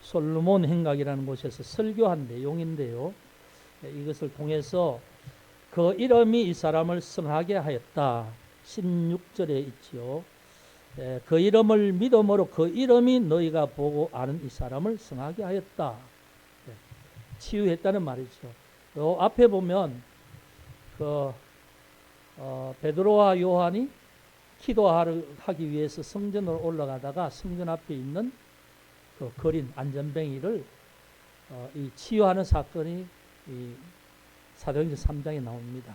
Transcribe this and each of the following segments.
솔로몬 행각이라는 곳에서 설교한 내용인데요. 이것을 통해서 그 이름이 이 사람을 성하게 하였다. 16절에 있죠. 그 이름을 믿음으로 그 이름이 너희가 보고 아는 이 사람을 성하게 하였다. 치유했다는 말이죠. 요 앞에 보면 베드로와 요한이 기도하기 위해서 성전으로 올라가다가 성전 앞에 있는 그 거린 안전뱅이를 이 치유하는 사건이 이 사도행전 3장에 나옵니다.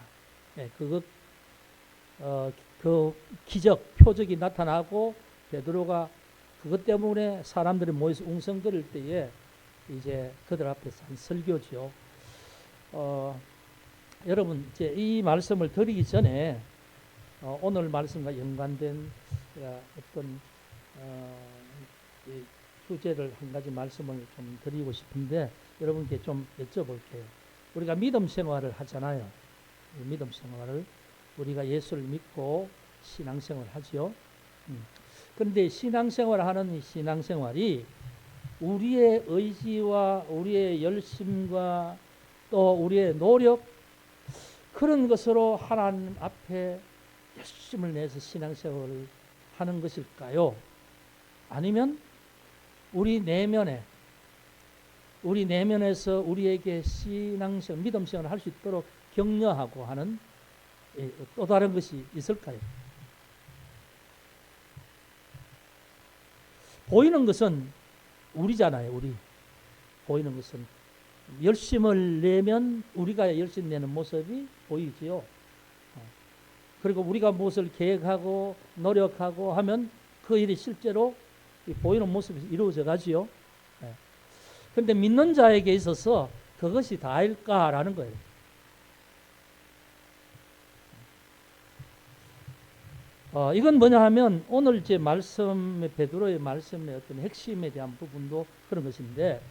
그 기적, 표적이 나타나고 베드로가 그것 때문에 사람들이 모여서 웅성거릴 때에 이제 그들 앞에서 한 설교죠. 여러분 이제 이 말씀을 드리기 전에 오늘 말씀과 연관된 어떤 주제를 한 가지 말씀을 좀 드리고 싶은데 여러분께 좀 여쭤볼게요. 우리가 믿음 생활을 하잖아요. 믿음 생활을 우리가 예수를 믿고 신앙생활을 하죠. 그런데 신앙생활을 하는 이 신앙생활이 우리의 의지와 우리의 열심과 또 우리의 노력 그런 것으로 하나님 앞에 열심을 내서 신앙생활을 하는 것일까요? 아니면 우리 내면에서 우리에게 신앙생활, 믿음생활을 할 수 있도록 격려하고 하는 또 다른 것이 있을까요? 보이는 것은 우리잖아요. 우리 보이는 것은 열심을 내면 우리가 열심 내는 모습이 보이지요. 그리고 우리가 무엇을 계획하고 노력하고 하면 그 일이 실제로 보이는 모습이 이루어져 가지요. 그런데 믿는 자에게 있어서 그것이 다일까라는 거예요. 이건 뭐냐 하면 오늘 제 말씀의 베드로의 말씀의 어떤 핵심에 대한 부분도 그런 것인데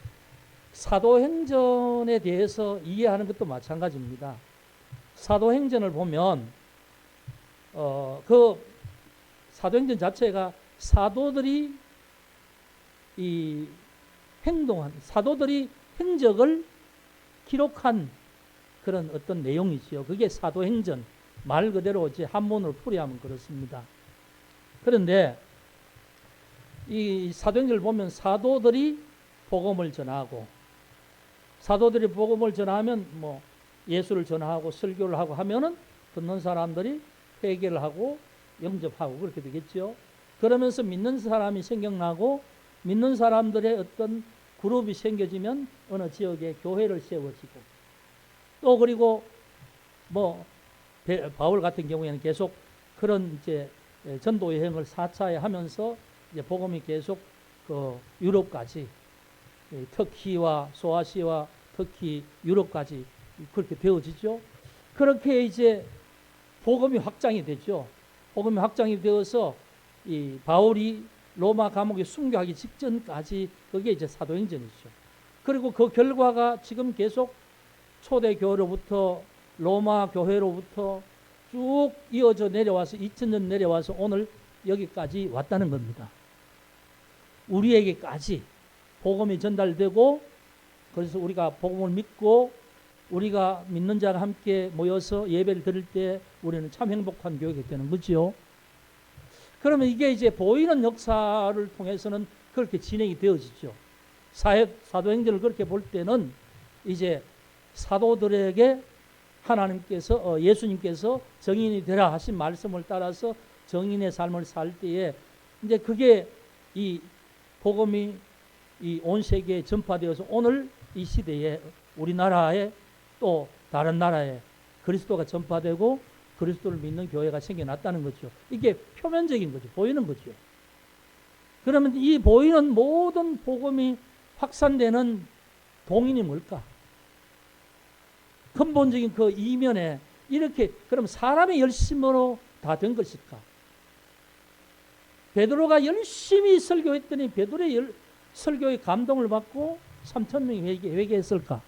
사도행전에 대해서 이해하는 것도 마찬가지입니다. 사도행전을 보면 그 사도행전 자체가 사도들이 이 행동한 사도들이 행적을 기록한 그런 어떤 내용이지요. 그게 사도행전 말 그대로 이제 한문으로 풀이하면 그렇습니다. 그런데 이 사도행전을 보면 사도들이 복음을 전하고 사도들이 복음을 전하면 뭐 예수를 전하고 설교를 하고 하면은 듣는 사람들이 회개를 하고 영접하고 그렇게 되겠죠. 그러면서 믿는 사람이 생겨나고 믿는 사람들의 어떤 그룹이 생겨지면 어느 지역에 교회를 세워지고 또 그리고 뭐 바울 같은 경우에는 계속 그런 이제 전도 여행을 4차에 하면서 이제 복음이 계속 그 유럽까지 터키와 소아시아와 터키 유럽까지 그렇게 되어지죠. 그렇게 이제 복음이 확장이 되죠. 복음이 확장이 되어서 이 바울이 로마 감옥에 순교하기 직전까지 그게 이제 사도행전이죠. 그리고 그 결과가 지금 계속 초대교회로부터 로마 교회로부터 쭉 이어져 내려와서 2000년 내려와서 오늘 여기까지 왔다는 겁니다. 우리에게까지 복음이 전달되고 그래서 우리가 복음을 믿고 우리가 믿는 자가 함께 모여서 예배를 드릴 때 우리는 참 행복한 교회가 되는 거죠. 그러면 이게 이제 보이는 역사를 통해서는 그렇게 진행이 되어지죠. 사도행전을 그렇게 볼 때는 이제 사도들에게 하나님께서 예수님께서 정인이 되라 하신 말씀을 따라서 정인의 삶을 살 때에 이제 그게 이 복음이 이 온 세계에 전파되어서 오늘 이 시대에 우리나라에 또 다른 나라에 그리스도가 전파되고 그리스도를 믿는 교회가 생겨났다는 거죠. 이게 표면적인 거죠. 보이는 거죠. 그러면 이 보이는 모든 복음이 확산되는 동인이 뭘까? 근본적인 그 이면에 이렇게 그럼 사람의 열심으로 다 된 것일까? 베드로가 열심히 설교했더니 베드로의 설교의 감동을 받고 3,000명이 회개했을까?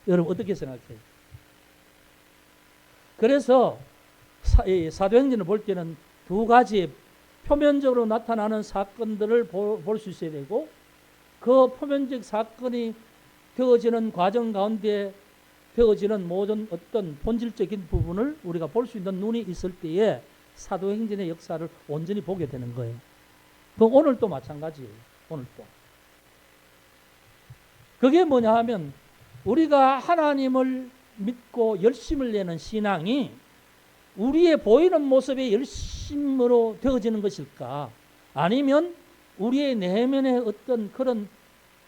여러분 어떻게 생각해요? 그래서 사도행전을 볼 때는 두 가지의 표면적으로 나타나는 사건들을 볼 수 있어야 되고, 그 표면적 사건이 되어지는 과정 가운데 되어지는 모든 어떤 본질적인 부분을 우리가 볼 수 있는 눈이 있을 때에 사도행전의 역사를 온전히 보게 되는 거예요. 그 오늘도 마찬가지예요. 오늘도. 그게 뭐냐 하면 우리가 하나님을 믿고 열심을 내는 신앙이 우리의 보이는 모습의 열심으로 되어지는 것일까? 아니면 우리의 내면의 어떤 그런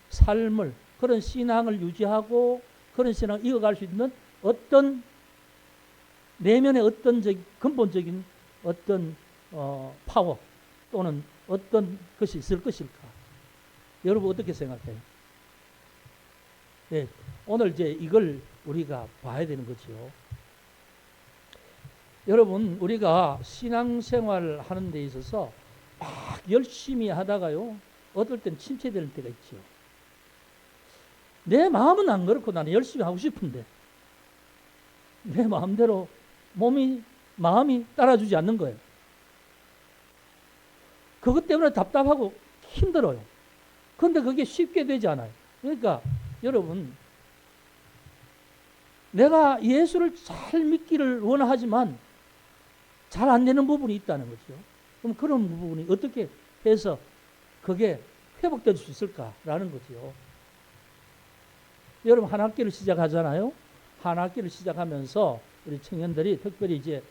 삶을, 그런 신앙을 유지하고 그런 신앙을 이어갈 수 있는 어떤 내면의 어떤 근본적인 어떤 파워 또는 어떤 것이 있을 것일까? 여러분 어떻게 생각해요? 네, 오늘 이제 이걸 우리가 봐야 되는 거죠. 여러분 우리가 신앙생활 하는 데 있어서 막 열심히 하다가요 어떨 땐 침체되는 때가 있죠. 내 마음은 안 그렇고 나는 열심히 하고 싶은데 내 마음대로 마음이 따라주지 않는 거예요. 그것 때문에 답답하고 힘들어요. 그런데 그게 쉽게 되지 않아요. 그러니까 여러분 내가 예수를 잘 믿기를 원하지만 잘 안 되는 부분이 있다는 거죠. 그럼 그런 부분이 어떻게 해서 그게 회복될 수 있을까라는 거죠. 여러분 한 학기를 시작하잖아요. 한 학기를 시작하면서 우리 청년들이 특별히 이제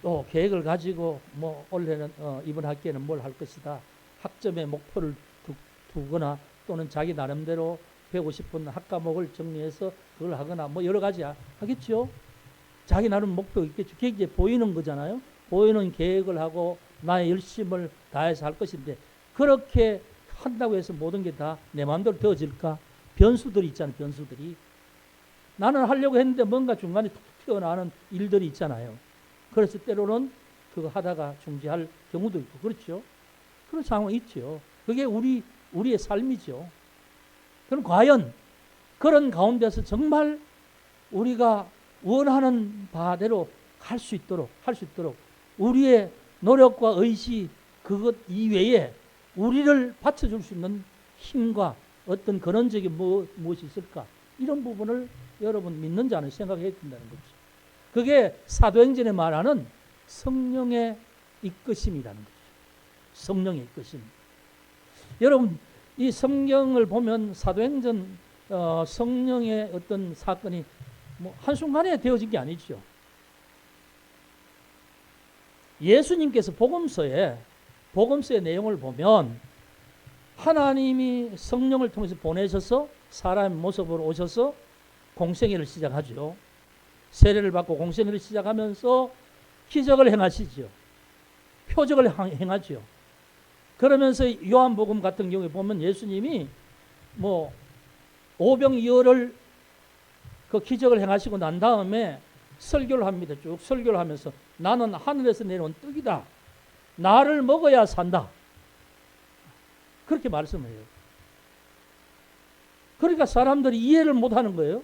또 계획을 가지고 뭐 올해는 이번 학기에는 뭘 할 것이다. 학점의 목표를 두거나 또는 자기 나름대로 배우고 싶은 학과목을 정리해서 그걸 하거나 뭐 여러 가지 하겠죠. 자기 나름 목표 있겠죠. 그게 이제 보이는 거잖아요. 보이는 계획을 하고 나의 열심을 다해서 할 것인데 그렇게 한다고 해서 모든 게 다 내 마음대로 되어질까? 변수들이 있잖아요. 변수들이. 나는 하려고 했는데 뭔가 중간에 툭 튀어나오는 일들이 있잖아요. 그래서 때로는 그거 하다가 중지할 경우도 있고 그렇죠. 그런 상황이 있죠. 그게 우리의 삶이죠. 그럼 과연 그런 가운데서 정말 우리가 원하는 바대로 할 수 있도록 우리의 노력과 의지 그것 이외에 우리를 받쳐줄 수 있는 힘과 어떤 근원적인 무엇이 있을까? 이런 부분을 여러분 믿는 자는 생각해야 된다는 거죠. 그게 사도행전에 말하는 성령의 이끄심이라는 거죠. 성령의 이끄심. 여러분 이 성경을 보면 사도행전 성령의 어떤 사건이 뭐 한순간에 되어진 게 아니죠. 예수님께서 복음서의 내용을 보면 하나님이 성령을 통해서 보내셔서 사람의 모습으로 오셔서 공생애를 시작하죠. 세례를 받고 공생애를 시작하면서 기적을 행하시죠. 표적을 행하죠. 그러면서 요한복음 같은 경우에 보면 예수님이 뭐 오병이어를 그 기적을 행하시고 난 다음에 설교를 합니다. 쭉 설교를 하면서 나는 하늘에서 내려온 떡이다. 나를 먹어야 산다. 그렇게 말씀을 해요. 그러니까 사람들이 이해를 못하는 거예요.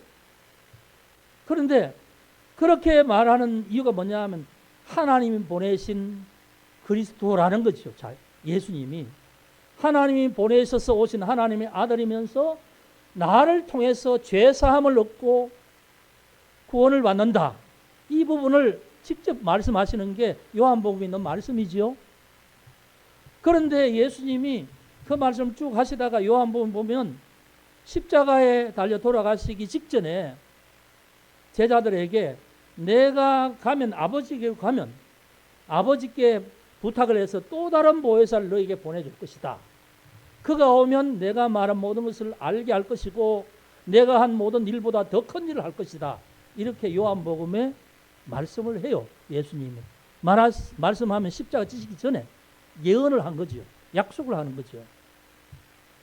그런데 그렇게 말하는 이유가 뭐냐 하면 하나님이 보내신 그리스도라는 거죠. 예수님이 하나님이 보내셔서 오신 하나님의 아들이면서 나를 통해서 죄사함을 얻고 구원을 받는다. 이 부분을 직접 말씀하시는 게 요한복음에 있는 말씀이지요. 그런데 예수님이 그 말씀을 쭉 하시다가 요한복음 보면 십자가에 달려 돌아가시기 직전에 제자들에게 내가 가면 아버지께 가면 아버지께 부탁을 해서 또 다른 보혜사를 너에게 보내줄 것이다. 그가 오면 내가 말한 모든 것을 알게 할 것이고 내가 한 모든 일보다 더 큰 일을 할 것이다. 이렇게 요한복음에 말씀을 해요. 예수님이 말씀하면 십자가 지시기 전에 예언을 한 거죠. 약속을 하는 거죠.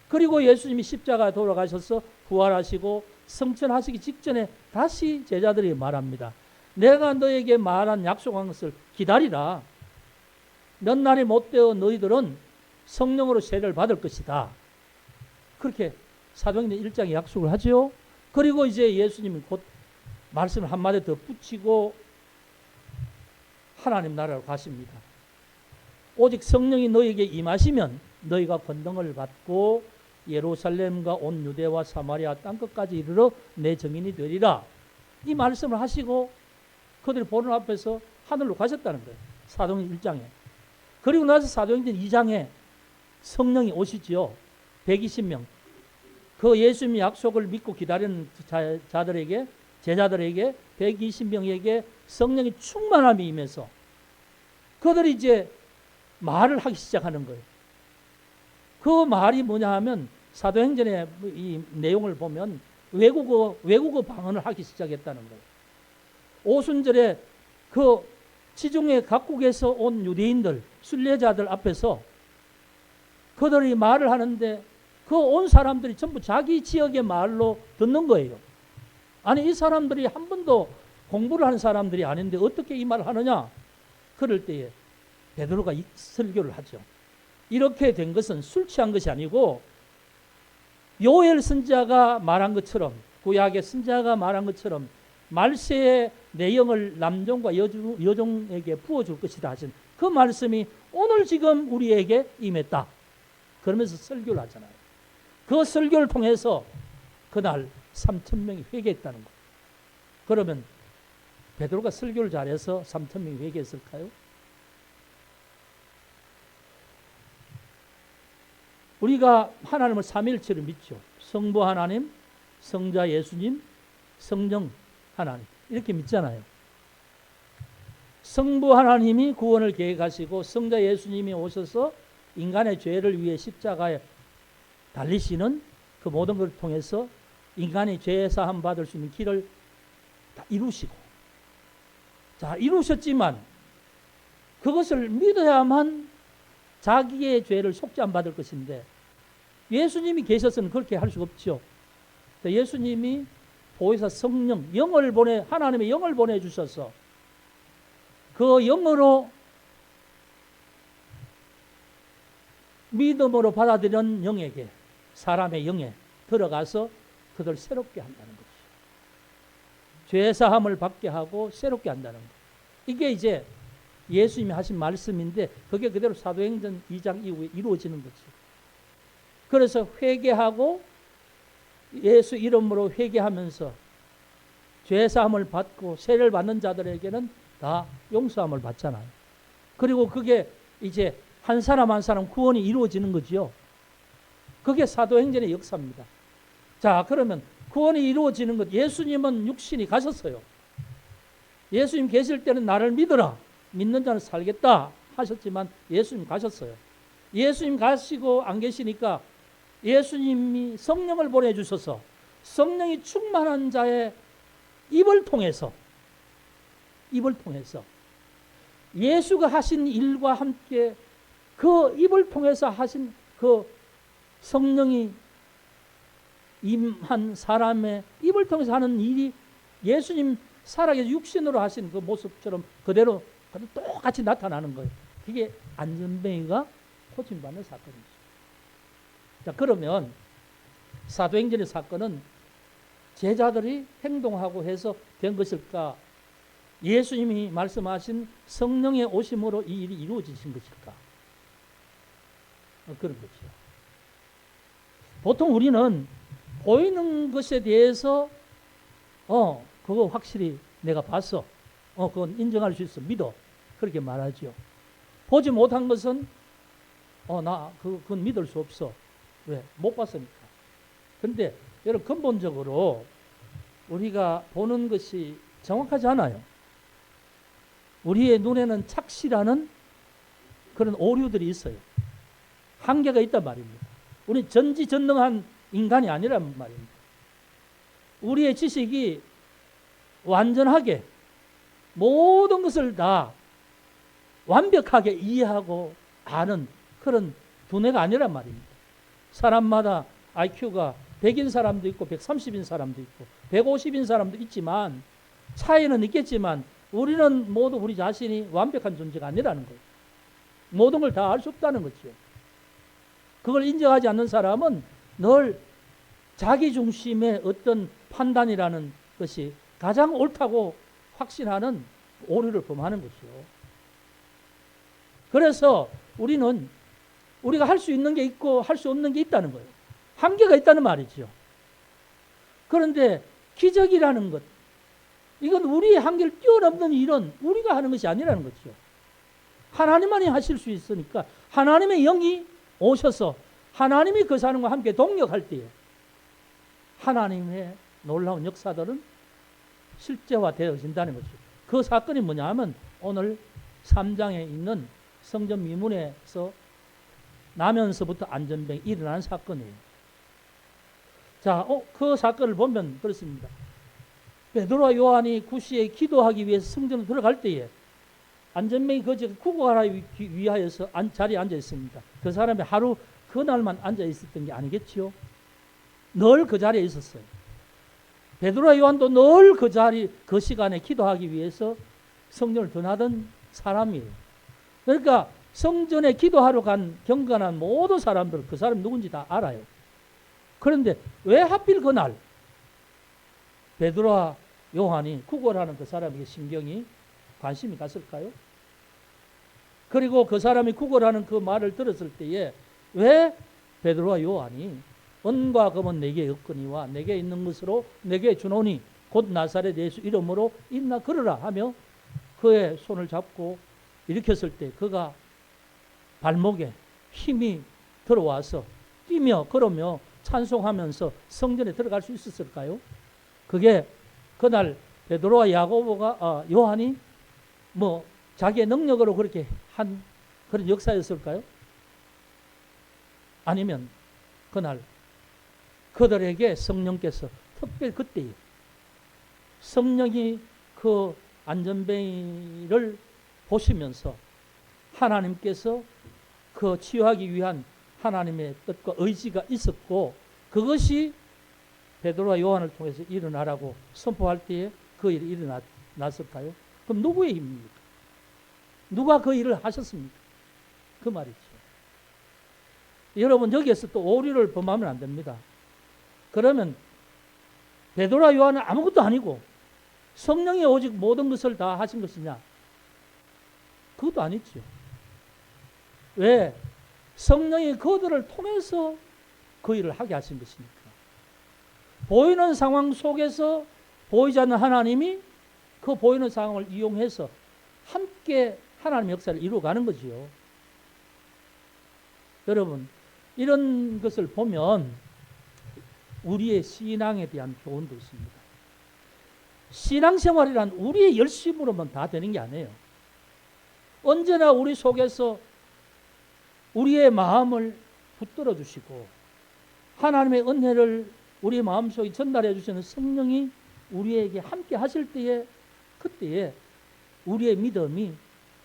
그리고 예수님이 십자가에 돌아가셔서 부활하시고 성천하시기 직전에 다시 제자들이 말합니다. 내가 너에게 말한 약속한 것을 기다리라. 몇 날이 못 되어 너희들은 성령으로 세례를 받을 것이다. 그렇게 사도행전 1장에 약속을 하죠. 그리고 이제 예수님이 곧 말씀을 한마디 더 붙이고 하나님 나라로 가십니다. 오직 성령이 너에게 임하시면 너희가 권능을 받고 예루살렘과 온 유대와 사마리아 땅끝까지 이르러 내 증인이 되리라. 이 말씀을 하시고 그들이 보는 앞에서 하늘로 가셨다는 거예요. 사도행전 1장에. 그리고 나서 사도행전 2장에 성령이 오시지요. 120명. 그 예수님의 약속을 믿고 기다리는 자들에게, 제자들에게, 120명에게 성령이 충만함이 임해서 그들이 이제 말을 하기 시작하는 거예요. 그 말이 뭐냐 하면 사도행전의 이 내용을 보면 외국어 방언을 하기 시작했다는 거예요. 오순절에 그 지중해 각국에서 온 유대인들, 순례자들 앞에서 그들이 말을 하는데 그 온 사람들이 전부 자기 지역의 말로 듣는 거예요. 아니, 이 사람들이 한 번도 공부를 하는 사람들이 아닌데 어떻게 이 말을 하느냐? 그럴 때에 베드로가 설교를 하죠. 이렇게 된 것은 술 취한 것이 아니고 요엘 선지자가 말한 것처럼, 구약의 선지자가 말한 것처럼 말세의 내용을 남종과 여종에게 부어줄 것이다 하신 그 말씀이 오늘 지금 우리에게 임했다. 그러면서 설교를 하잖아요. 그 설교를 통해서 그날 3,000명이 회개했다는 거예요. 그러면 베드로가 설교를 잘해서 3,000명이 회개했을까요? 우리가 하나님을 삼위일체를 믿죠. 성부 하나님, 성자 예수님, 성령 하나님, 이렇게 믿잖아요. 성부 하나님이 구원을 계획하시고 성자 예수님이 오셔서 인간의 죄를 위해 십자가에 달리시는 그 모든 것을 통해서 인간이 죄 사함 받을 수 있는 길을 다 이루시고, 자, 이루셨지만 그것을 믿어야만 자기의 죄를 속죄함 받을 것인데 예수님이 계셔서는 그렇게 할 수가 없죠. 예수님이 보혜사 성령, 하나님의 영을 보내주셔서 그 영으로 믿음으로 받아들이는 영에게, 사람의 영에 들어가서 그들 새롭게 한다는 거죠. 죄사함을 받게 하고 새롭게 한다는 거. 이게 이제 예수님이 하신 말씀인데 그게 그대로 사도행전 2장 이후에 이루어지는 거죠. 그래서 회개하고 예수 이름으로 회개하면서 죄사함을 받고 세례를 받는 자들에게는 다 용서함을 받잖아요. 그리고 그게 이제 한 사람 한 사람 구원이 이루어지는 거지요. 그게 사도행전의 역사입니다. 자, 그러면 구원이 이루어지는 것, 예수님은 육신이 가셨어요. 예수님 계실 때는 나를 믿어라, 믿는 자는 살겠다 하셨지만 예수님 가셨어요. 예수님 가시고 안 계시니까 예수님이 성령을 보내주셔서 성령이 충만한 자의 입을 통해서 예수가 하신 일과 함께 그 입을 통해서 하신 그 성령이 임한 사람의 입을 통해서 하는 일이 예수님 살아계신 육신으로 하신 그 모습처럼 그대로 똑같이 나타나는 거예요. 그게 안전뱅이가 고침받는 사건이죠. 자, 그러면 사도행전의 사건은 제자들이 행동하고 해서 된 것일까? 예수님이 말씀하신 성령의 오심으로 이 일이 이루어지신 것일까? 그런 거죠. 보통 우리는 보이는 것에 대해서 그거 확실히 내가 봤어, 그건 인정할 수 있어, 믿어, 그렇게 말하죠. 보지 못한 것은 그건 믿을 수 없어. 왜? 못 봤으니까. 근데 여러분, 근본적으로 우리가 보는 것이 정확하지 않아요. 우리의 눈에는 착시라는 그런 오류들이 있어요. 한계가 있단 말입니다. 우리 전지전능한 인간이 아니란 말입니다. 우리의 지식이 완전하게 모든 것을 다 완벽하게 이해하고 아는 그런 두뇌가 아니란 말입니다. 사람마다 IQ가 100인 사람도 있고 130인 사람도 있고 150인 사람도 있지만 차이는 있겠지만 우리는 모두 우리 자신이 완벽한 존재가 아니라는 거예요. 모든 걸 다 알 수 없다는 거죠. 그걸 인정하지 않는 사람은 늘 자기 중심의 어떤 판단이라는 것이 가장 옳다고 확신하는 오류를 범하는 것이요. 그래서 우리는 우리가 할 수 있는 게 있고 할 수 없는 게 있다는 거예요. 한계가 있다는 말이죠. 그런데 기적이라는 것, 이건 우리의 한계를 뛰어넘는 일은 우리가 하는 것이 아니라는 거죠. 하나님만이 하실 수 있으니까 하나님의 영이 오셔서 하나님이 그 사람과 함께 동역할 때에 하나님의 놀라운 역사들은 실제화되어진다는 거죠. 그 사건이 뭐냐 하면 오늘 3장에 있는 성전 미문에서 나면서부터 안전병이 일어난 사건이에요. 자, 그 사건을 보면 그렇습니다. 베드로와 요한이 구시에 기도하기 위해서 성전에 들어갈 때에 안전병이 거기에 구걸하기 위하여서 자리에 앉아 있습니다. 그 사람이 하루 그날만 앉아 있었던 게 아니겠지요. 늘 그 자리에 있었어요. 베드로와 요한도 늘 그 자리, 그 시간에 기도하기 위해서 성전을 떠나던 사람이에요. 그러니까 성전에 기도하러 간 경건한 모든 사람들, 그 사람이 누군지 다 알아요. 그런데 왜 하필 그날 베드로와 요한이 구걸하는 그 사람에게 신경이 관심이 갔을까요? 그리고 그 사람이 구걸하는 그 말을 들었을 때에 왜 베드로와 요한이 은과 금은 내게 없거니와 내게 있는 것으로 내게 주노니 곧 나사렛 예수 이름으로 일어나 걸으라 하며 그의 손을 잡고 일으켰을 때 그가 발목에 힘이 들어와서 뛰며 걸으며 찬송하면서 성전에 들어갈 수 있었을까요? 그게 그날 베드로와 요한이 뭐 자기의 능력으로 그렇게 한 그런 역사였을까요? 아니면 그날 그들에게 성령께서 특별히 그때에 성령이 그 안전뱅이를 보시면서 하나님께서 그 치유하기 위한 하나님의 뜻과 의지가 있었고 그것이 베드로와 요한을 통해서 일어나라고 선포할 때에 그 일이 일어났을까요? 그럼 누구의 힘입니까? 누가 그 일을 하셨습니까? 그 말이죠. 여러분 여기에서 또 오류를 범하면 안 됩니다. 그러면 베드로와 요한은 아무것도 아니고 성령이 오직 모든 것을 다 하신 것이냐? 그것도 아니죠. 왜? 성령이 그들을 통해서 그 일을 하게 하신 것이니까. 보이는 상황 속에서 보이지 않는 하나님이 그 보이는 상황을 이용해서 함께 하나님의 역사를 이루어가는 거지요. 여러분, 이런 것을 보면 우리의 신앙에 대한 교훈도 있습니다. 신앙생활이란 우리의 열심으로만 다 되는 게 아니에요. 언제나 우리 속에서 우리의 마음을 붙들어 주시고 하나님의 은혜를 우리 마음속에 전달해 주시는 성령이 우리에게 함께 하실 때에 그때에 우리의 믿음이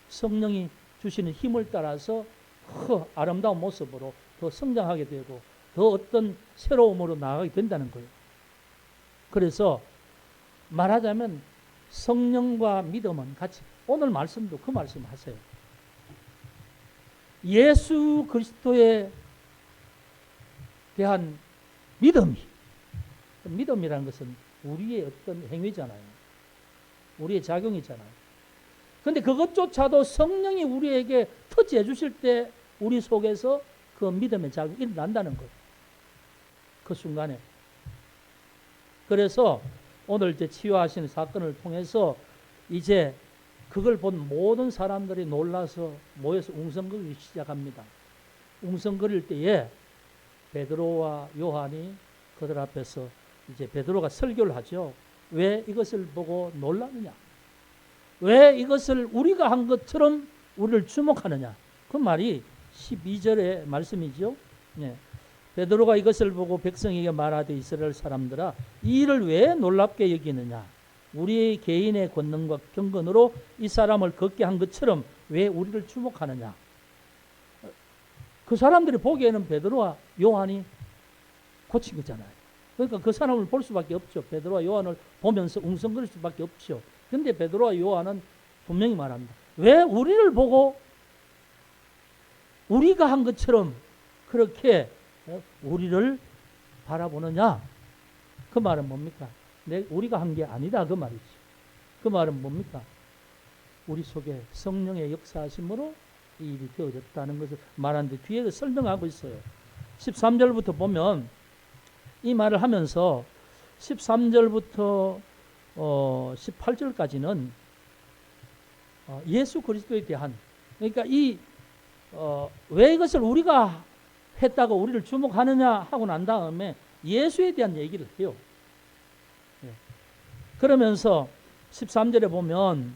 성령이 주시는 힘을 따라서 더 아름다운 모습으로 더 성장하게 되고 더 어떤 새로움으로 나아가게 된다는 거예요. 그래서 말하자면 성령과 믿음은 같이 오늘 말씀도 그 말씀 하세요. 예수 그리스도에 대한 믿음이라는 것은 우리의 어떤 행위잖아요. 우리의 작용이잖아요. 그런데 그것조차도 성령이 우리에게 터치해 주실 때 우리 속에서 그 믿음의 작용이 일어난다는 거예요. 그 순간에. 그래서 오늘 이제 치유하시는 사건을 통해서 이제 그걸 본 모든 사람들이 놀라서 모여서 웅성거리기 시작합니다. 웅성거릴 때에 베드로와 요한이 그들 앞에서 이제 베드로가 설교를 하죠. 왜 이것을 보고 놀라느냐? 왜 이것을 우리가 한 것처럼 우리를 주목하느냐? 그 말이 12절의 말씀이죠. 네. 베드로가 이것을 보고 백성에게 말하되 이스라엘 사람들아 이 일을 왜 놀랍게 여기느냐? 우리의 개인의 권능과 경건으로 이 사람을 걷게 한 것처럼 왜 우리를 주목하느냐? 그 사람들이 보기에는 베드로와 요한이 고친 거잖아요. 그러니까 그 사람을 볼 수밖에 없죠. 베드로와 요한을 보면서 웅성거릴 수밖에 없죠. 그런데 베드로와 요한은 분명히 말합니다. 왜 우리를 보고 우리가 한 것처럼 그렇게 우리를 바라보느냐? 그 말은 뭡니까? 우리가 한 게 아니다 그 말이죠. 그 말은 뭡니까? 우리 속에 성령의 역사하심으로 이 일이 되어졌다는 것을 말하는데 뒤에 설명하고 있어요. 13절부터 보면 이 말을 하면서 13절부터 18절까지는 예수 그리스도에 대한, 그러니까 왜 이것을 우리가 했다고 우리를 주목하느냐 하고 난 다음에 예수에 대한 얘기를 해요. 그러면서 13절에 보면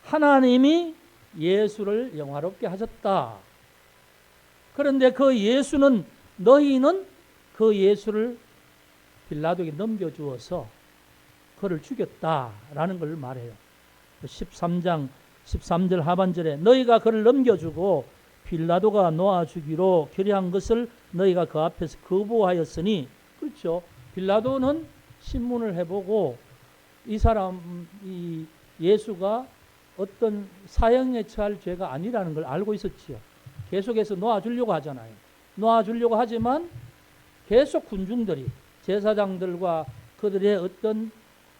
하나님이 예수를 영화롭게 하셨다. 그런데 그 예수는, 너희는 그 예수를 빌라도에게 넘겨주어서 그를 죽였다라는 걸 말해요. 13장 13절 하반절에 너희가 그를 넘겨주고 빌라도가 놓아주기로 결의한 것을 너희가 그 앞에서 거부하였으니, 그렇죠. 빌라도는 신문을 해보고 이 사람, 이 예수가 어떤 사형에 처할 죄가 아니라는 걸 알고 있었지요. 계속해서 놓아주려고 하잖아요. 놓아주려고 하지만 계속 군중들이, 제사장들과 그들의 어떤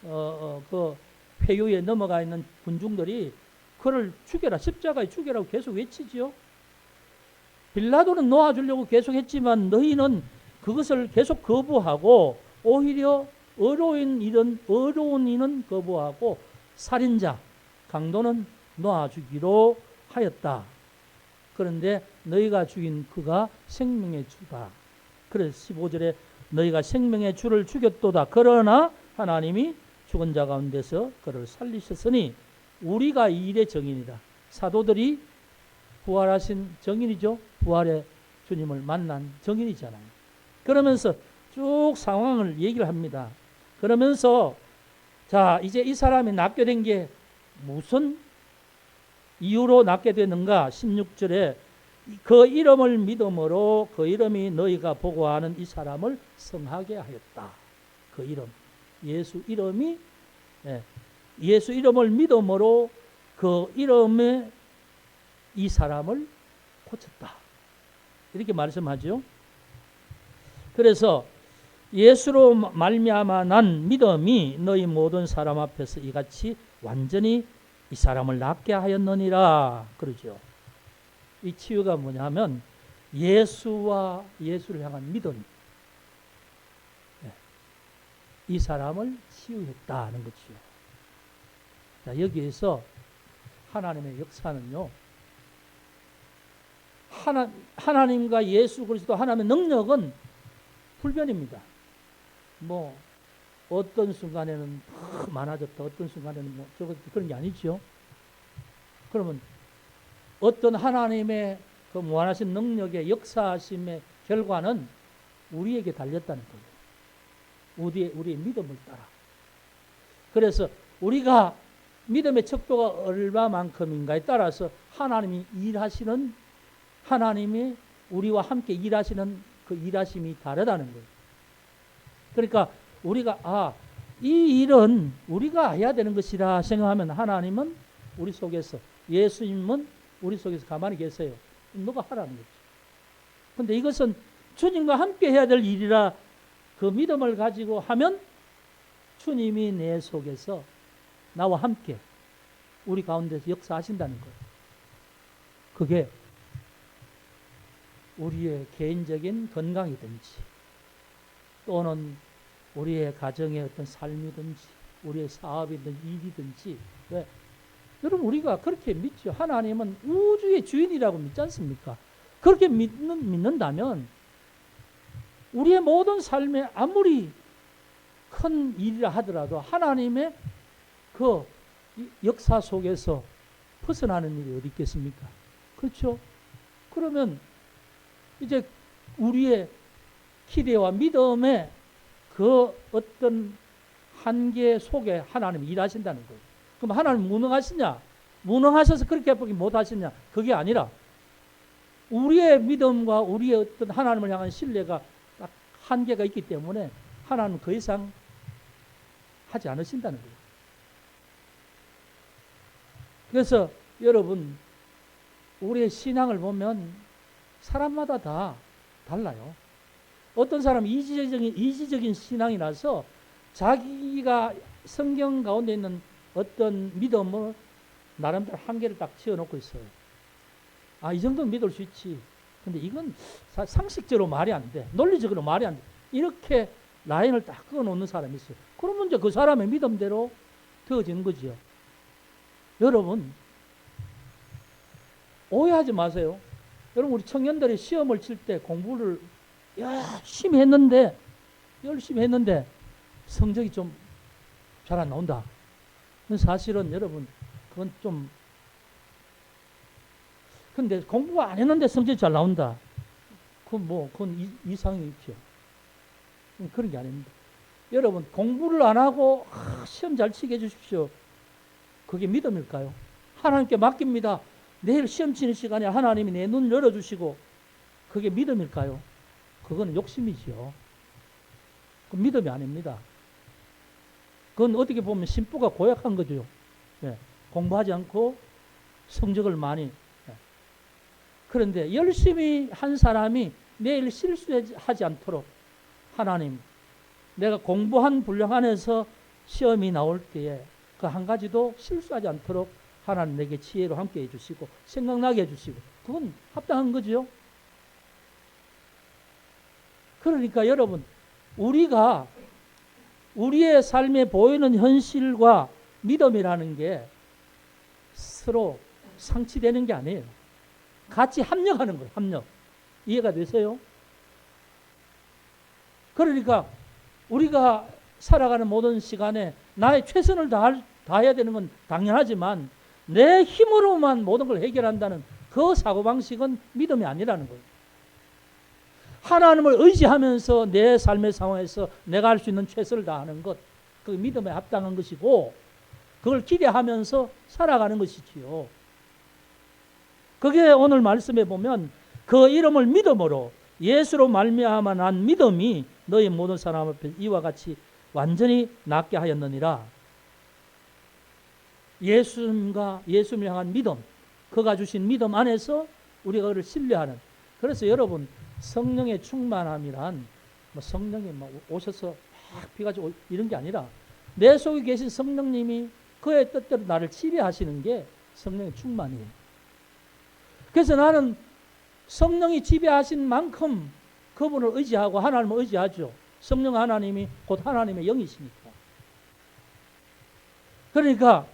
그 회유에 넘어가 있는 군중들이 그를 죽여라, 십자가에 죽여라고 계속 외치지요. 빌라도는 놓아주려고 계속 했지만 너희는 그것을 계속 거부하고 오히려 어려운 일은 거부하고 살인자, 강도는 놓아주기로 하였다. 그런데 너희가 죽인 그가 생명의 주다. 그래서 15절에 너희가 생명의 주를 죽였도다. 그러나 하나님이 죽은 자 가운데서 그를 살리셨으니 우리가 이 일의 정인이다. 사도들이 부활하신 정인이죠. 부활의 주님을 만난 정인이잖아요. 그러면서 쭉 상황을 얘기를 합니다. 그러면서 자, 이제 이 사람이 낫게 된 게 무슨 이유로 낫게 되는가? 16절에 그 이름을 믿음으로 그 이름이 너희가 보고하는 이 사람을 성하게 하였다. 그 이름, 예수 이름이, 예수 이름을 믿음으로 그 이름에 이 사람을 고쳤다. 이렇게 말씀하죠. 그래서 예수로 말미암아 난 믿음이 너희 모든 사람 앞에서 이같이 완전히 이 사람을 낫게 하였느니라. 그러죠. 이 치유가 뭐냐면 예수와 예수를 향한 믿음, 이 사람을 치유했다는 거죠. 자, 여기에서 하나님의 역사는요, 하나님과 예수 그리스도 하나님의 능력은 불변입니다. 뭐 어떤 순간에는 더 많아졌다, 어떤 순간에는 뭐 그런 게 아니죠. 그러면 어떤 하나님의 그 무한하신 능력의 역사하심의 결과는 우리에게 달렸다는 거예요. 우리의 믿음을 따라. 그래서 우리가 믿음의 척도가 얼마만큼인가에 따라서 하나님이 일하시는, 하나님이 우리와 함께 일하시는 그 일하심이 다르다는 거예요. 그러니까 우리가 이 일은 우리가 해야 되는 것이라 생각하면 하나님은 우리 속에서, 예수님은 우리 속에서 가만히 계세요. 너가 하라는 거죠. 그런데 이것은 주님과 함께 해야 될 일이라 그 믿음을 가지고 하면 주님이 내 속에서 나와 함께 우리 가운데서 역사하신다는 거예요. 그게 우리의 개인적인 건강이든지 또는 우리의 가정의 어떤 삶이든지 우리의 사업이든 일이든지. 왜? 여러분, 우리가 그렇게 믿죠. 하나님은 우주의 주인이라고 믿지 않습니까? 그렇게 믿는다면 우리의 모든 삶에 아무리 큰 일이라 하더라도 하나님의 그 역사 속에서 벗어나는 일이 어디 있겠습니까? 그렇죠? 그러면 이제 우리의 기대와 믿음의 그 어떤 한계 속에 하나님이 일하신다는 거예요. 그럼 하나님 무능하시냐? 무능하셔서 그렇게 못하시냐? 그게 아니라 우리의 믿음과 우리의 어떤 하나님을 향한 신뢰가 딱 한계가 있기 때문에 하나님은 더 이상 하지 않으신다는 거예요. 그래서 여러분, 우리의 신앙을 보면 사람마다 다 달라요. 어떤 사람은 이지적인 신앙이라서 자기가 성경 가운데 있는 어떤 믿음을 나름대로 한계를 딱 지어놓고 있어요. 이 정도는 믿을 수 있지. 근데 이건 상식적으로 말이 안 돼. 논리적으로 말이 안 돼. 이렇게 라인을 딱 그어놓는 사람이 있어요. 그러면 이제 그 사람의 믿음대로 되어지는 거지요. 여러분, 오해하지 마세요. 여러분, 우리 청년들이 시험을 칠 때 공부를 열심히 했는데 성적이 좀 잘 안 나온다. 사실은 여러분, 그건 좀, 근데 공부 안 했는데 성적이 잘 나온다. 그건 이상이 있죠. 그런 게 아닙니다. 여러분, 공부를 안 하고 시험 잘 치게 해주십시오. 그게 믿음일까요? 하나님께 맡깁니다. 내일 시험 치는 시간에 하나님이 내 눈을 열어주시고, 그게 믿음일까요? 그거는 욕심이지요. 그 믿음이 아닙니다. 그건 어떻게 보면 심부가 고약한 거죠. 예, 공부하지 않고 성적을 많이. 그런데 열심히 한 사람이 내일 실수하지 않도록 하나님, 내가 공부한 분량 안에서 시험이 나올 때에 그 한 가지도 실수하지 않도록 하나님 내게 지혜로 함께 해주시고 생각나게 해주시고, 그건 합당한 거죠. 그러니까 여러분, 우리가 우리의 삶에 보이는 현실과 믿음이라는 게 서로 상치되는 게 아니에요. 같이 합력하는 거예요. 합력. 이해가 되세요? 그러니까 우리가 살아가는 모든 시간에 나의 최선을 다해야 되는 건 당연하지만 내 힘으로만 모든 걸 해결한다는 그 사고방식은 믿음이 아니라는 거예요. 하나님을 의지하면서 내 삶의 상황에서 내가 할 수 있는 최선을 다하는 것, 그 믿음에 합당한 것이고, 그걸 기대하면서 살아가는 것이지요. 그게 오늘 말씀에 보면 그 이름을 믿음으로 예수로 말미암아 난 믿음이 너희 모든 사람 앞에 이와 같이 완전히 낫게 하였느니라. 예수님을 향한 믿음, 그가 주신 믿음 안에서 우리가 그를 신뢰하는. 그래서 여러분, 성령의 충만함이란 성령이 오셔서 막 비가지고 이런 게 아니라 내 속에 계신 성령님이 그의 뜻대로 나를 지배하시는 게 성령의 충만이에요. 그래서 나는 성령이 지배하신 만큼 그분을 의지하고 하나님을 의지하죠. 성령 하나님이 곧 하나님의 영이시니까. 그러니까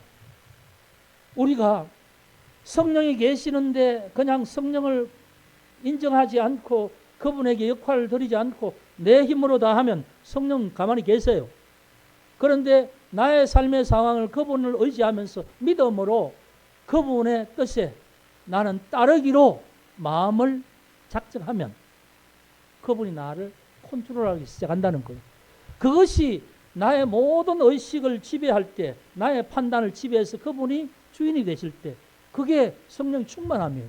우리가 성령이 계시는데 그냥 성령을 인정하지 않고 그분에게 역할을 드리지 않고 내 힘으로 다 하면 성령 가만히 계세요. 그런데 나의 삶의 상황을 그분을 의지하면서 믿음으로 그분의 뜻에 나는 따르기로 마음을 작정하면 그분이 나를 컨트롤하기 시작한다는 거예요. 그것이 나의 모든 의식을 지배할 때, 나의 판단을 지배해서 그분이 주인이 되실 때, 그게 성령 충만함이에요.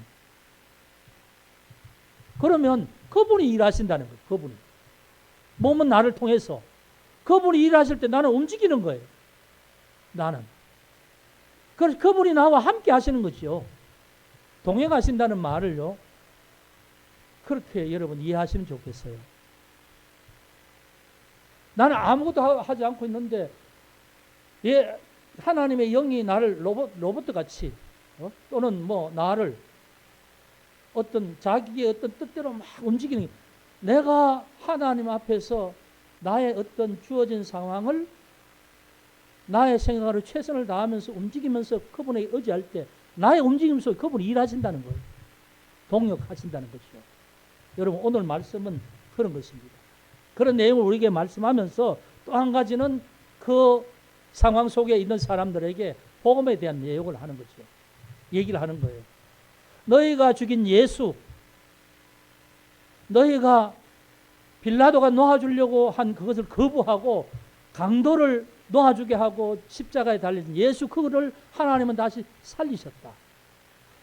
그러면 그분이 일하신다는 거예요. 그분이. 몸은 나를 통해서. 그분이 일하실 때 나는 움직이는 거예요. 나는. 그래서 그분이 나와 함께 하시는 거죠. 동행하신다는 말을요. 그렇게 여러분 이해하시면 좋겠어요. 나는 아무것도 하지 않고 있는데 하나님의 영이 나를 로봇같이 또는 나를 어떤 자기의 어떤 뜻대로 막 움직이는, 내가 하나님 앞에서 나의 어떤 주어진 상황을 나의 생각으로 최선을 다하면서 움직이면서 그분에게 의지할 때 나의 움직임 속에 그분이 일하신다는 거예요. 동역하신다는 거죠. 여러분, 오늘 말씀은 그런 것입니다. 그런 내용을 우리에게 말씀하면서 또 한 가지는 그 상황 속에 있는 사람들에게 복음에 대한 예욕을 하는 거죠. 얘기를 하는 거예요. 너희가 죽인 예수, 너희가 빌라도가 놓아주려고 한 그것을 거부하고 강도를 놓아주게 하고 십자가에 달린 예수, 그거를 하나님은 다시 살리셨다.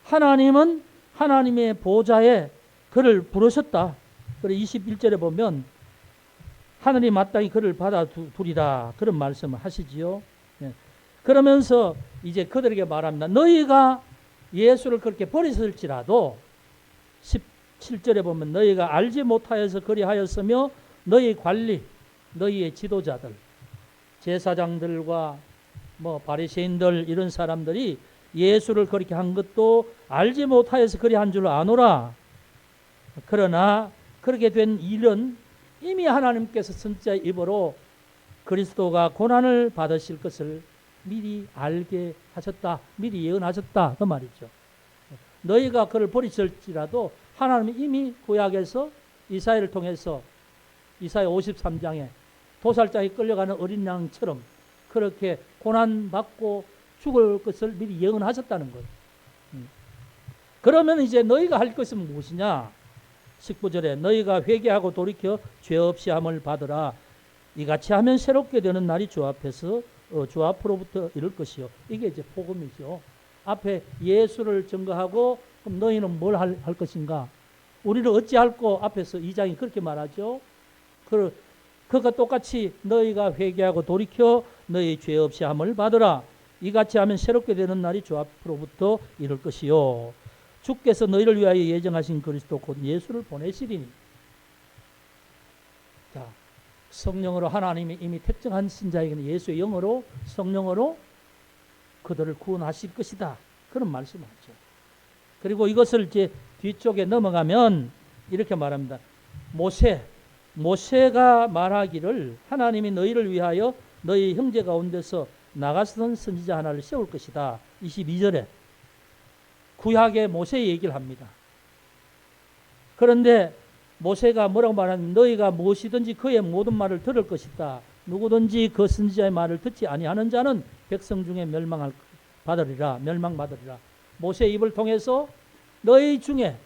하나님은 하나님의 보좌에 그를 부르셨다. 그래서 21절에 보면 하늘이 마땅히 그를 받아두리라, 그런 말씀을 하시지요. 그러면서 이제 그들에게 말합니다. 너희가 예수를 그렇게 버리실지라도 17절에 보면 너희가 알지 못하여서 그리하였으며 너희 관리, 너희의 지도자들, 제사장들과 바리새인들 이런 사람들이 예수를 그렇게 한 것도 알지 못하여서 그리 한 줄 아노라. 그러나 그렇게 된 일은 이미 하나님께서 선지자의 입으로 그리스도가 고난을 받으실 것을 미리 알게 하셨다. 미리 예언하셨다. 그 말이죠. 너희가 그를 버리실지라도 하나님이 이미 구약에서 이사야를 통해서 이사야 53장에 도살장에 끌려가는 어린 양처럼 그렇게 고난받고 죽을 것을 미리 예언하셨다는 것. 그러면 이제 너희가 할 것은 무엇이냐? 19절에 너희가 회개하고 돌이켜 죄 없이 함을 받으라. 이같이 하면 새롭게 되는 날이 주 앞에서 주 앞으로부터 이를 것이요. 이게 이제 복음이죠. 앞에 예수를 증거하고 그럼 너희는 뭘 할 것인가? 우리를 어찌할꼬 앞에서 2장이 그렇게 말하죠. 그가 똑같이 너희가 회개하고 돌이켜 너희 죄 없이 함을 받으라. 이같이 하면 새롭게 되는 날이 주 앞으로부터 이를 것이요. 주께서 너희를 위하여 예정하신 그리스도 곧 예수를 보내시리니. 자, 성령으로 하나님이 이미 택정한 신자에게는 예수의 영으로 성령으로 그들을 구원하실 것이다. 그런 말씀하죠. 그리고 이것을 이제 뒤쪽에 넘어가면 이렇게 말합니다. 모세가 말하기를 하나님이 너희를 위하여 너희 형제 가운데서 나가서던 선지자 하나를 세울 것이다. 22절에 구약의 모세 얘기를 합니다. 그런데 모세가 뭐라고 말하냐면 너희가 무엇이든지 그의 모든 말을 들을 것이다. 누구든지 그 선지자의 말을 듣지 아니하는 자는 백성 중에 멸망받으리라. 모세의 입을 통해서 너희 중에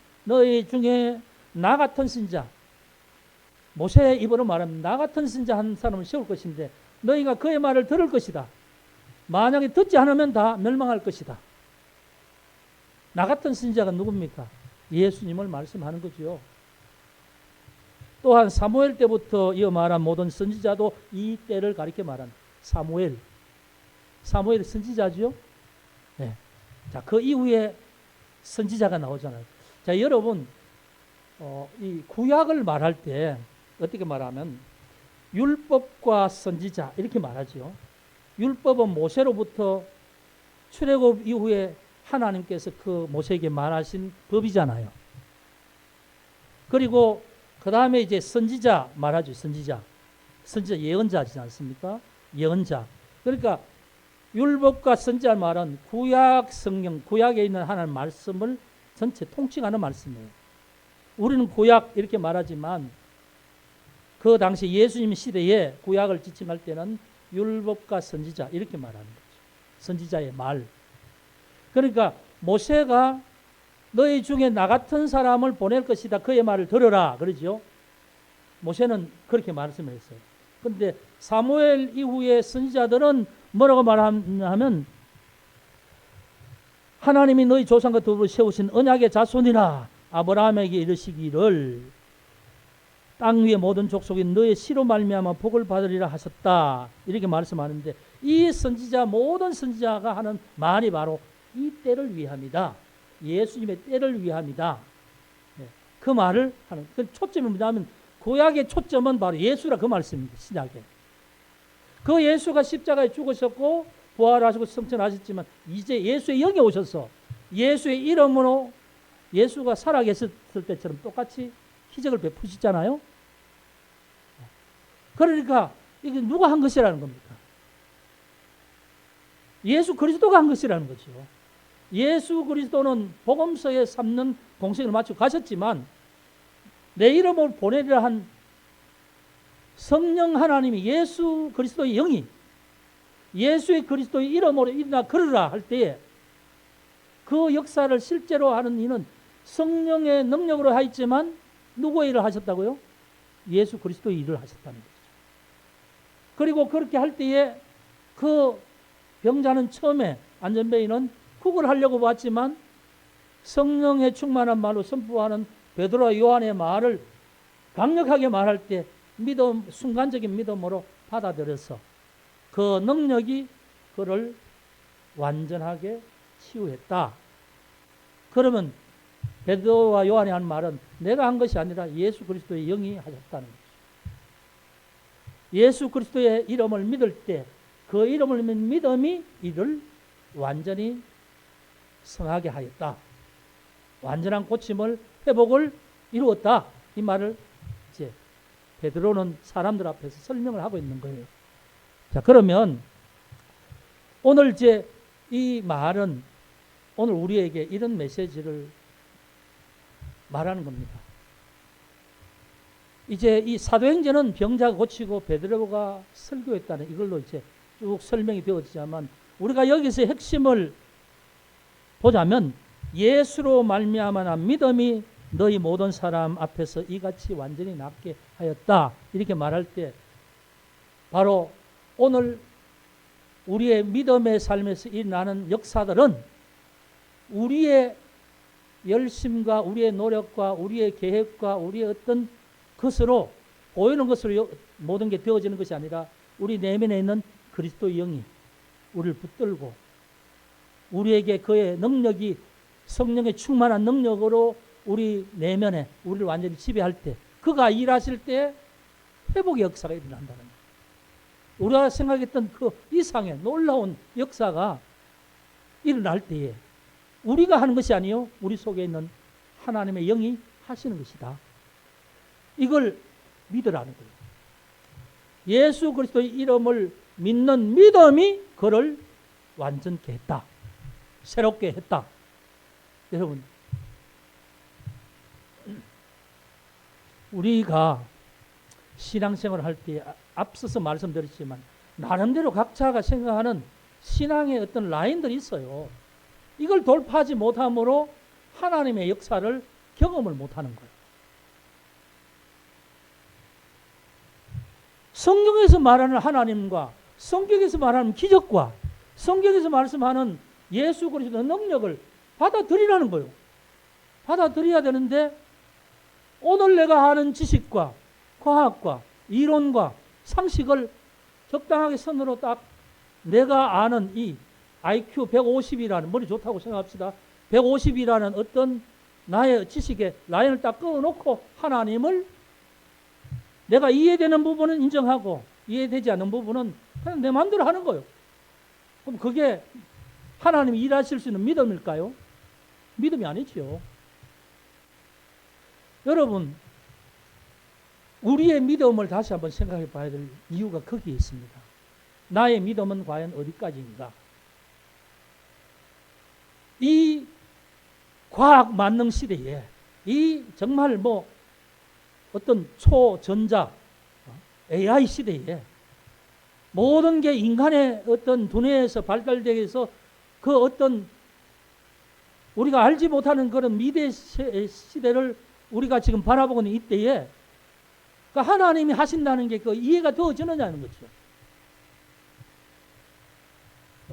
나 같은 선지자, 모세의 입으로 말하면 나 같은 선지자 한 사람을 세울 것인데 너희가 그의 말을 들을 것이다. 만약에 듣지 않으면 다 멸망할 것이다. 나 같은 선지자가 누굽니까? 예수님을 말씀하는 거죠. 또한 사무엘 때부터 이어 말한 모든 선지자도 이 때를 가리켜 말한 사무엘 선지자죠. 네. 자, 그 이후에 선지자가 나오잖아요. 자, 여러분, 이 구약을 말할 때 어떻게 말하면 율법과 선지자 이렇게 말하죠. 율법은 모세로부터 출애굽 이후에 하나님께서 그 모세에게 말하신 법이잖아요. 그리고 그 다음에 이제 선지자 말하죠. 선지자 예언자지 않습니까? 예언자. 그러니까 율법과 선지자 말은 구약 성경, 구약에 있는 하나님 말씀을 전체 통칭하는 말씀이에요. 우리는 구약 이렇게 말하지만 그 당시 예수님 시대에 구약을 지칭할 때는 율법과 선지자 이렇게 말하는 거죠. 선지자의 말. 그러니까 모세가 너희 중에 나 같은 사람을 보낼 것이다. 그의 말을 들어라. 그러죠. 모세는 그렇게 말씀했어요. 그런데 사무엘 이후의 선지자들은 뭐라고 말하냐면 하나님이 너희 조상과 더불어 세우신 언약의 자손이라 아브라함에게 이르시기를 땅 위의 모든 족속이 너의 씨로 말미암아 복을 받으리라 하셨다. 이렇게 말씀하는데 이 선지자 모든 선지자가 하는 말이 바로 이 때를 위함이다. 예수님의 때를 위함이다. 그 말을 하는. 그 초점이 뭐냐면 구약의 초점은 바로 예수라 그 말씀입니다. 신약에. 그 예수가 십자가에 죽으셨고 부활하시고 승천하셨지만 이제 예수의 영이 오셔서 예수의 이름으로 예수가 살아계셨을 때처럼 똑같이 기적을 베푸시잖아요. 그러니까 이게 누가 한 것이라는 겁니까? 예수 그리스도가 한 것이라는 거죠. 예수 그리스도는 복음서에 삼는 공생을 마치고 가셨지만 내 이름을 보내리라 한 성령 하나님이 예수 그리스도의 영이 예수의 그리스도의 이름으로 일어나 걸으라 할 때에 그 역사를 실제로 하는 이는 성령의 능력으로 하였지만 누구의 일을 하셨다고요? 예수 그리스도의 일을 하셨다는 거죠. 그리고 그렇게 할 때에 그 병자는 처음에 안전뱅이는 국을 하려고 왔지만 성령의 충만한 말로 선포하는 베드로와 요한의 말을 강력하게 말할 때 믿음, 순간적인 믿음으로 받아들여서 그 능력이 그를 완전하게 치유했다. 그러면 베드로와 요한이 한 말은 내가 한 것이 아니라 예수 그리스도의 영이 하셨다는 거죠. 예수 그리스도의 이름을 믿을 때 그 이름을 믿는 믿음이 이를 완전히 성하게 하였다. 완전한 고침을 회복을 이루었다. 이 말을 이제 베드로는 사람들 앞에서 설명을 하고 있는 거예요. 자, 그러면 오늘 이제 이 말은 오늘 우리에게 이런 메시지를 말하는 겁니다. 이제 이 사도행전은 병자가 고치고 베드로가 설교했다는 이걸로 이제 쭉 설명이 되어지지만 우리가 여기서 핵심을 보자면 예수로 말미암아 난 믿음이 너희 모든 사람 앞에서 이같이 완전히 낫게 하였다. 이렇게 말할 때 바로 오늘 우리의 믿음의 삶에서 일어나는 역사들은 우리의 열심과 우리의 노력과 우리의 계획과 우리의 어떤 것으로 보이는 것으로 모든 게 되어지는 것이 아니라 우리 내면에 있는 그리스도의 영이 우리를 붙들고 우리에게 그의 능력이 성령의 충만한 능력으로 우리 내면에 우리를 완전히 지배할 때 그가 일하실 때 회복의 역사가 일어난다는 거예요. 우리가 생각했던 그 이상의 놀라운 역사가 일어날 때에 우리가 하는 것이 아니요 우리 속에 있는 하나님의 영이 하시는 것이다. 이걸 믿으라는 거예요. 예수 그리스도의 이름을 믿는 믿음이 그를 완전케 했다. 새롭게 했다. 여러분, 우리가 신앙생활을 할 때 앞서서 말씀드렸지만 나름대로 각자가 생각하는 신앙의 어떤 라인들이 있어요. 이걸 돌파하지 못함으로 하나님의 역사를 경험을 못하는 거예요. 성경에서 말하는 하나님과 성경에서 말하는 기적과 성경에서 말씀하는 예수 그리스도의 능력을 받아들이라는 거예요. 받아들여야 되는데 오늘 내가 하는 지식과 과학과 이론과 상식을 적당하게 선으로 딱 내가 아는 이 IQ 150이라는 머리 좋다고 생각합시다. 150이라는 어떤 나의 지식의 라인을 딱 끊어놓고 하나님을 내가 이해되는 부분은 인정하고 이해되지 않는 부분은 그냥 내 마음대로 하는 거예요. 그럼 그게 하나님이 일하실 수 있는 믿음일까요? 믿음이 아니죠. 여러분, 우리의 믿음을 다시 한번 생각해 봐야 될 이유가 거기에 있습니다. 나의 믿음은 과연 어디까지인가? 이 과학 만능 시대에 이 정말 뭐 어떤 초전자 AI 시대에 모든 게 인간의 어떤 두뇌에서 발달되게 해서 그 어떤 우리가 알지 못하는 그런 미래 시대를 우리가 지금 바라보고 있는 이때에 그 하나님이 하신다는 게 그 이해가 되어지느냐는 거죠.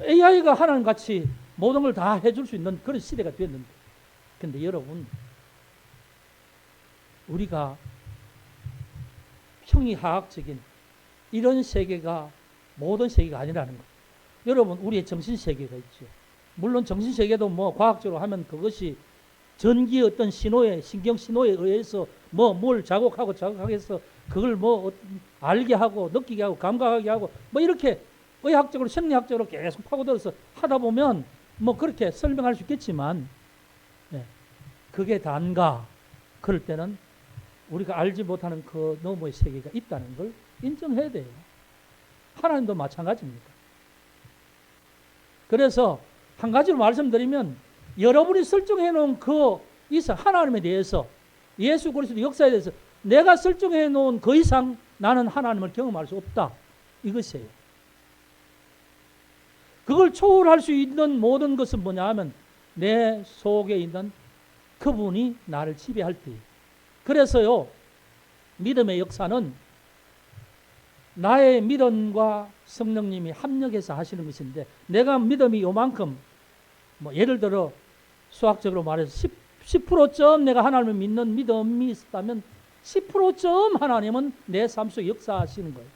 AI가 하나님 같이 모든 걸 다 해줄 수 있는 그런 시대가 됐는데, 근데 여러분, 우리가 형이하학적인 이런 세계가 모든 세계가 아니라는 거예요. 여러분, 우리의 정신세계가 있죠. 물론 정신세계도 뭐 과학적으로 하면 그것이 전기의 어떤 신호에, 신경신호에 의해서 뭐 뭘 자극하고 자극해서 그걸 뭐 알게 하고 느끼게 하고 감각하게 하고 뭐 이렇게 의학적으로 생리학적으로 계속 파고들어서 하다 보면 뭐 그렇게 설명할 수 있겠지만, 네, 그게 단가. 그럴 때는 우리가 알지 못하는 그 너머의 세계가 있다는 걸 인정해야 돼요. 하나님도 마찬가지입니다. 그래서 한 가지로 말씀드리면 여러분이 설정해 놓은 그 이상 하나님에 대해서 예수 그리스도 역사에 대해서 내가 설정해 놓은 그 이상 나는 하나님을 경험할 수 없다. 이것이에요. 그걸 초월할 수 있는 모든 것은 뭐냐 하면 내 속에 있는 그분이 나를 지배할 때. 그래서요, 믿음의 역사는 나의 믿음과 성령님이 합력해서 하시는 것인데, 내가 믿음이 요만큼, 뭐 예를 들어 수학적으로 말해서 10%점 내가 하나님을 믿는 믿음이 있었다면 10%점 하나님은 내 삶 속에 역사하시는 거예요.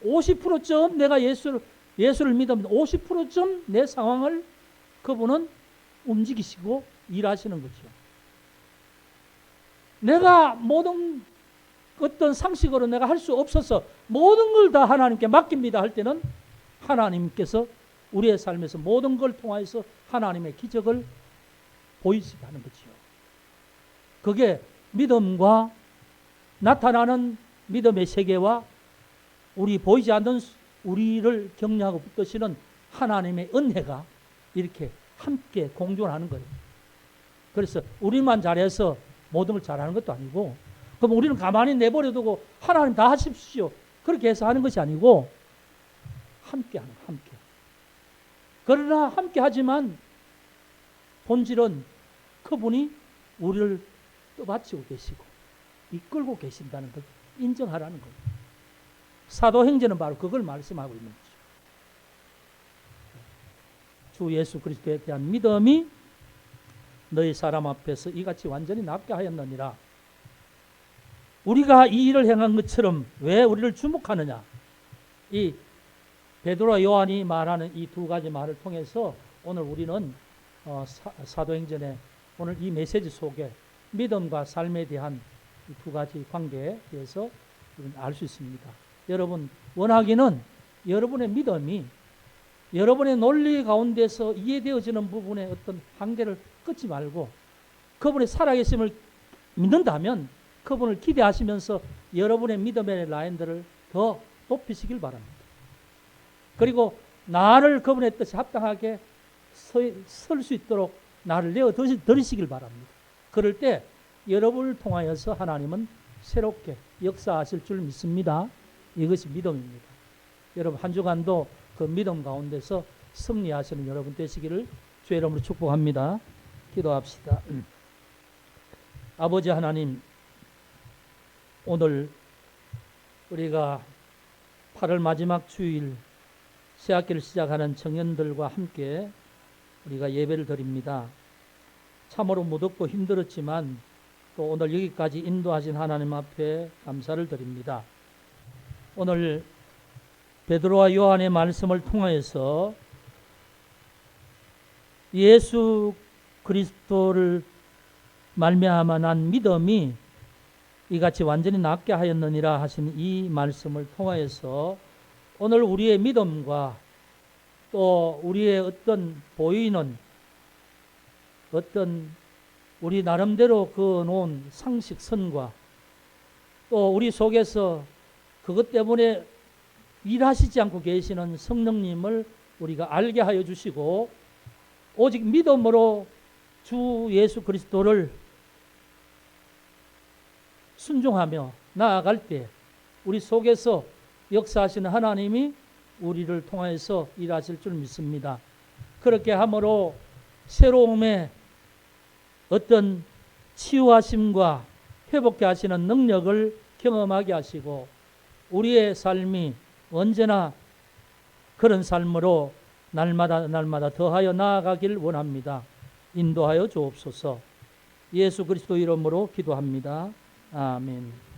50%점 내가 예수를 믿으면 50%점 내 상황을 그분은 움직이시고 일하시는 거죠. 내가 모든 어떤 상식으로 내가 할 수 없어서 모든 걸 다 하나님께 맡깁니다 할 때는 하나님께서 우리의 삶에서 모든 걸 통하여서 하나님의 기적을 보이시게 하는 거지요. 그게 믿음과 나타나는 믿음의 세계와 우리 보이지 않는 우리를 격려하고 붙드시는 하나님의 은혜가 이렇게 함께 공존하는 거예요. 그래서 우리만 잘해서 모든 걸 잘하는 것도 아니고, 그럼 우리는 가만히 내버려두고 하나님 다 하십시오 그렇게 해서 하는 것이 아니고 함께 하는 거예요. 함께. 그러나 함께 하지만 본질은 그분이 우리를 떠받치고 계시고 이끌고 계신다는 걸 인정하라는 거예요. 사도행전은 바로 그걸 말씀하고 있는 거죠. 주 예수 그리스도에 대한 믿음이 너희 사람 앞에서 이같이 완전히 낫게 하였느니라. 우리가 이 일을 행한 것처럼 왜 우리를 주목하느냐. 이 베드로와 요한이 말하는 이 두 가지 말을 통해서 오늘 우리는 사도행전의 오늘 이 메시지 속에 믿음과 삶에 대한 이 두 가지 관계에 대해서 알 수 있습니다. 여러분 원하기는 여러분의 믿음이 여러분의 논리 가운데서 이해되어지는 부분의 어떤 한계를 끊지 말고 그분의 살아계심을 믿는다면 그분을 기대하시면서 여러분의 믿음의 라인들을 더 높이시길 바랍니다. 그리고 나를 그분의 뜻에 합당하게 설 수 있도록 나를 내어 드리시길 바랍니다. 그럴 때 여러분을 통하여서 하나님은 새롭게 역사하실 줄 믿습니다. 이것이 믿음입니다. 여러분 한 주간도 그 믿음 가운데서 승리하시는 여러분 되시기를 주의 이름으로 축복합니다. 기도합시다. 아버지 하나님, 오늘 우리가 8월 마지막 주일 새학기를 시작하는 청년들과 함께 우리가 예배를 드립니다. 참으로 무덥고 힘들었지만 또 오늘 여기까지 인도하신 하나님 앞에 감사를 드립니다. 오늘 베드로와 요한의 말씀을 통하여서 예수 그리스도를 말미암아 난 믿음이 이같이 완전히 낫게 하였느니라 하신 이 말씀을 통하여서 오늘 우리의 믿음과 또 우리의 어떤 보이는 어떤 우리 나름대로 그어놓은 상식선과 또 우리 속에서 그것 때문에 일하시지 않고 계시는 성령님을 우리가 알게 하여 주시고 오직 믿음으로 주 예수 그리스도를 순종하며 나아갈 때 우리 속에서 역사하시는 하나님이 우리를 통해서 일하실 줄 믿습니다. 그렇게 함으로 새로움의 어떤 치유하심과 회복케 하시는 능력을 경험하게 하시고 우리의 삶이 언제나 그런 삶으로 날마다 더하여 나아가길 원합니다. 인도하여 주옵소서. 예수 그리스도 이름으로 기도합니다. 아멘.